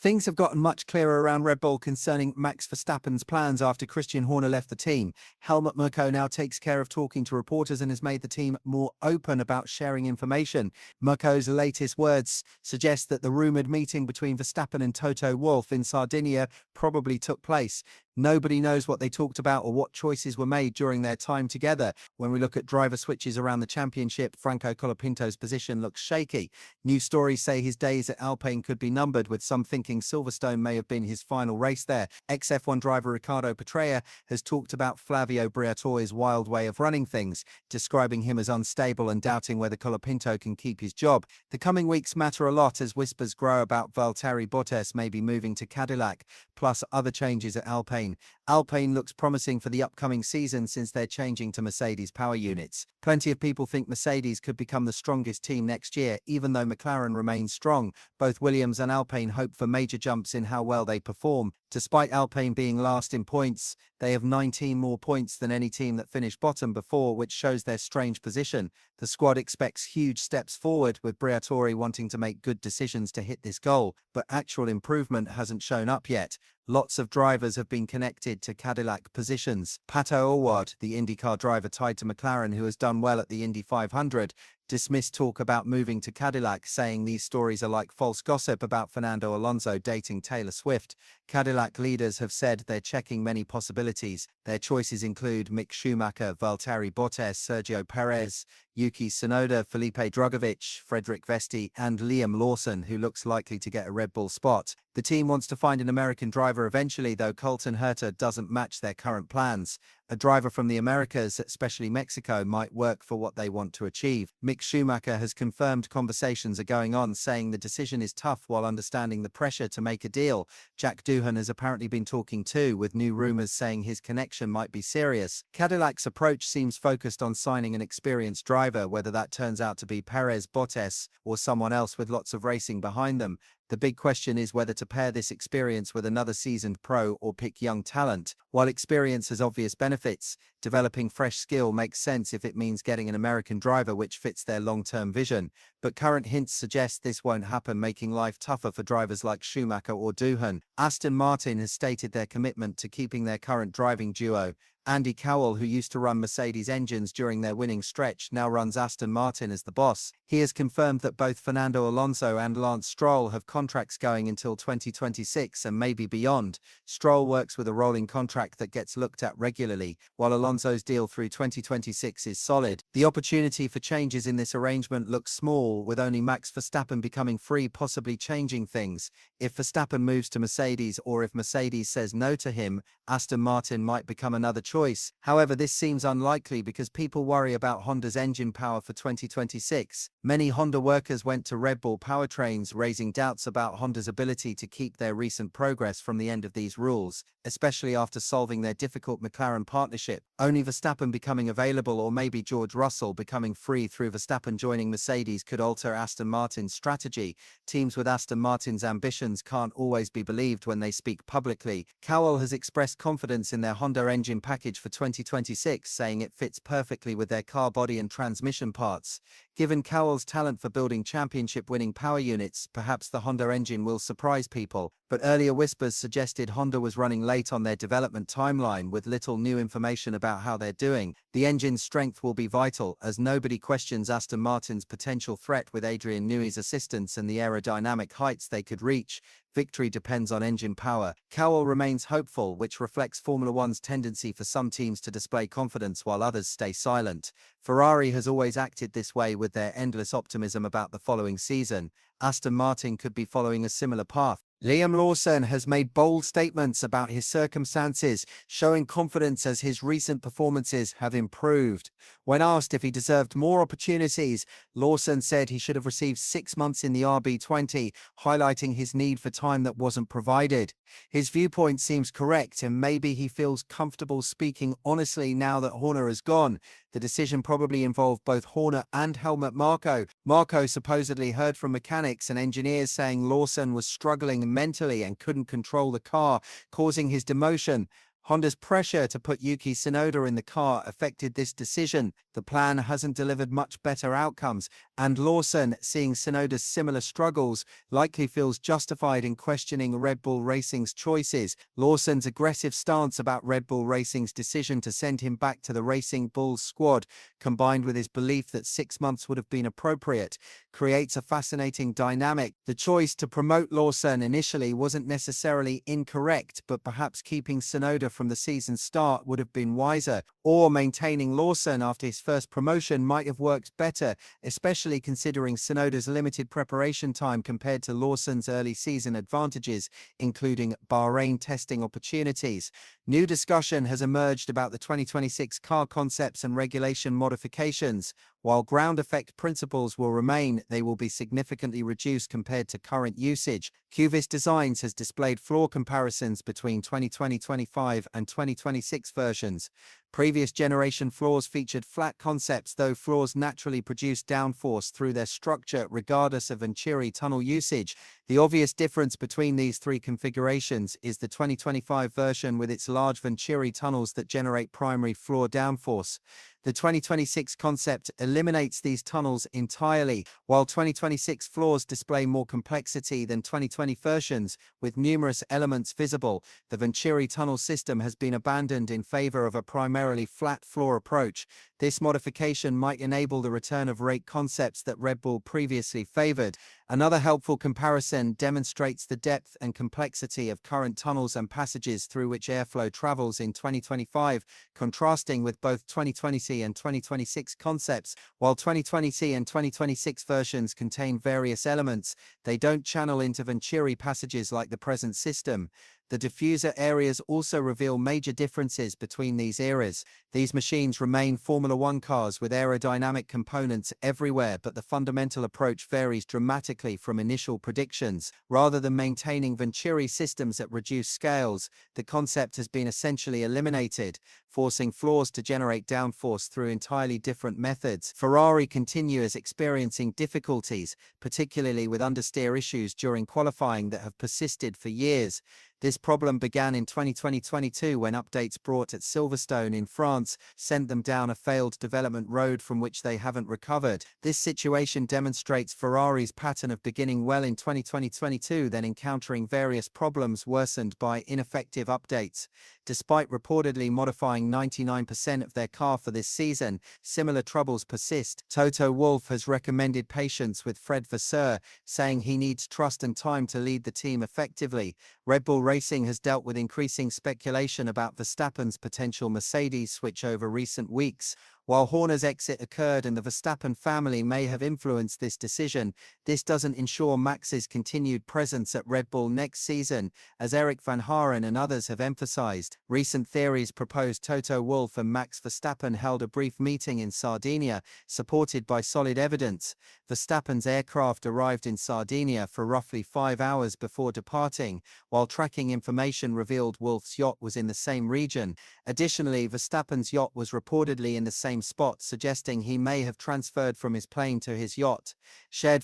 Things have gotten much clearer around Red Bull concerning Max Verstappen's plans after Christian Horner left the team. Helmut Marko now takes care of talking to reporters and has made the team more open about sharing information. Marko's latest words suggest that the rumoured meeting between Verstappen and Toto Wolff in Sardinia probably took place. Nobody knows what they talked about or what choices were made during their time together. When we look at driver switches around the championship, Franco Colapinto's position looks shaky. New stories say his days at Alpine could be numbered, with some thinking Silverstone may have been his final race there. Ex-F1 driver Riccardo Petrella has talked about Flavio Briatore's wild way of running things, describing him as unstable and doubting whether Colapinto can keep his job. The coming weeks matter a lot as whispers grow about Valtteri Bottas maybe moving to Cadillac, plus other changes at Alpine. Alpine looks promising for the upcoming season since they're changing to Mercedes power units. Plenty of people think Mercedes could become the strongest team next year, even though McLaren remains strong. Both Williams and Alpine hope for major jumps in how well they perform. Despite Alpine being last in points, they have 19 more points than any team that finished bottom before, which shows their strange position. The squad expects huge steps forward, with Briatore wanting to make good decisions to hit this goal, but actual improvement hasn't shown up yet. Lots of drivers have been connected to Cadillac positions. Pato O'Ward, the IndyCar driver tied to McLaren who has done well at the Indy 500, dismissed talk about moving to Cadillac, saying these stories are like false gossip about Fernando Alonso dating Taylor Swift. Cadillac leaders have said they're checking many possibilities. Their choices include Mick Schumacher, Valtteri Bottas, Sergio Perez, Yuki Tsunoda, Felipe Drugovich, Frederick Vesti, and Liam Lawson, who looks likely to get a Red Bull spot. The team wants to find an American driver eventually, though Colton Herta doesn't match their current plans. A driver from the Americas, especially Mexico, might work for what they want to achieve. Mick Schumacher has confirmed conversations are going on, saying the decision is tough while understanding the pressure to make a deal. Jack Doohan has apparently been talking too, with new rumors saying his connection might be serious. Cadillac's approach seems focused on signing an experienced driver, whether that turns out to be Perez, Bottas, or someone else with lots of racing behind them. The big question is whether to pair this experience with another seasoned pro or pick young talent. While experience has obvious benefits, developing fresh skill makes sense if it means getting an American driver which fits their long-term vision. But current hints suggest this won't happen, making life tougher for drivers like Schumacher or Doohan. Aston Martin has stated their commitment to keeping their current driving duo. Andy Cowell, who used to run Mercedes engines during their winning stretch, now runs Aston Martin as the boss. He has confirmed that both Fernando Alonso and Lance Stroll have contracts going until 2026 and maybe beyond. Stroll works with a rolling contract that gets looked at regularly, while Alonso's deal through 2026 is solid. The opportunity for changes in this arrangement looks small, with only Max Verstappen becoming free possibly changing things. If Verstappen moves to Mercedes, or if Mercedes says no to him, Aston Martin might become another choice. However, this seems unlikely because people worry about Honda's engine power for 2026. Many Honda workers went to Red Bull powertrains, raising doubts about Honda's ability to keep their recent progress from the end of these rules, especially after solving their difficult McLaren partnership. Only Verstappen becoming available, or maybe George Russell becoming free through Verstappen joining Mercedes, could alter Aston Martin's strategy. Teams with Aston Martin's ambitions can't always be believed when they speak publicly. Cowell has expressed confidence in their Honda engine package for 2026, saying it fits perfectly with their car body and transmission parts. Given Cowell's talent for building championship-winning power units, perhaps the Honda engine will surprise people, but earlier whispers suggested Honda was running late on their development timeline, with little new information about how they're doing. The engine's strength will be vital, as nobody questions Aston Martin's potential threat with Adrian Newey's assistance and the aerodynamic heights they could reach. Victory depends on engine power. Cowell remains hopeful, which reflects Formula One's tendency for some teams to display confidence while others stay silent. Ferrari has always acted this way with their endless optimism about the following season. Aston Martin could be following a similar path. Liam Lawson has made bold statements about his circumstances, showing confidence as his recent performances have improved. When asked if he deserved more opportunities, Lawson said he should have received 6 months in the RB20, highlighting his need for time that wasn't provided. His viewpoint seems correct, and maybe he feels comfortable speaking honestly now that Horner is gone. The decision probably involved both Horner and Helmut Marko. Marko supposedly heard from mechanics and engineers saying Lawson was struggling mentally and couldn't control the car, causing his demotion. Honda's pressure to put Yuki Tsunoda in the car affected this decision. The plan hasn't delivered much better outcomes, and Lawson, seeing Tsunoda's similar struggles, likely feels justified in questioning Red Bull Racing's choices. Lawson's aggressive stance about Red Bull Racing's decision to send him back to the Racing Bulls squad, combined with his belief that 6 months would have been appropriate, creates a fascinating dynamic. The choice to promote Lawson initially wasn't necessarily incorrect, but perhaps keeping Tsunoda from the season start would have been wiser, or maintaining Lawson after his first promotion might have worked better, especially considering Tsunoda's limited preparation time compared to Lawson's early season advantages, including Bahrain testing opportunities. New discussion has emerged about the 2026 car concepts and regulation modifications. While ground effect principles will remain, they will be significantly reduced compared to current usage. QVIS Designs has displayed floor comparisons between 2020-25 and 2026 versions. Previous generation floors featured flat concepts, though floors naturally produce downforce through their structure regardless of Venturi tunnel usage. The obvious difference between these three configurations is the 2025 version with its large Venturi tunnels that generate primary floor downforce. The 2026 concept eliminates these tunnels entirely, while 2026 floors display more complexity than 2020 versions, with numerous elements visible. The Venturi tunnel system has been abandoned in favor of a primarily flat floor approach. This modification might enable the return of rake concepts that Red Bull previously favored. Another helpful comparison demonstrates the depth and complexity of current tunnels and passages through which airflow travels in 2025, contrasting with both 2020 and 2026 concepts. While 2020 and 2026 versions contain various elements, they don't channel into Venturi passages like the present system. The diffuser areas also reveal major differences between these eras. These machines remain Formula One cars with aerodynamic components everywhere, but the fundamental approach varies dramatically from initial predictions. Rather than maintaining Venturi systems at reduced scales, the concept has been essentially eliminated, forcing floors to generate downforce through entirely different methods. Ferrari continues experiencing difficulties, particularly with understeer issues during qualifying that have persisted for years. This problem began in 2020-22 when updates brought at Silverstone in France sent them down a failed development road from which they haven't recovered. This situation demonstrates Ferrari's pattern of beginning well in 2020-22, then encountering various problems worsened by ineffective updates. Despite reportedly modifying 99% of their car for this season, similar troubles persist. Toto Wolff has recommended patience with Fred Vasseur, saying he needs trust and time to lead the team effectively. Red Bull Racing has dealt with increasing speculation about Verstappen's potential Mercedes switch over recent weeks. While Horner's exit occurred and the Verstappen family may have influenced this decision, this doesn't ensure Max's continued presence at Red Bull next season, as Eric Van Haren and others have emphasized. Recent theories propose Toto Wolff and Max Verstappen held a brief meeting in Sardinia, supported by solid evidence. Verstappen's aircraft arrived in Sardinia for roughly 5 hours before departing, while tracking information revealed Wolff's yacht was in the same region. Additionally, Verstappen's yacht was reportedly in the same spot, suggesting he may have transferred from his plane to his yacht. Shared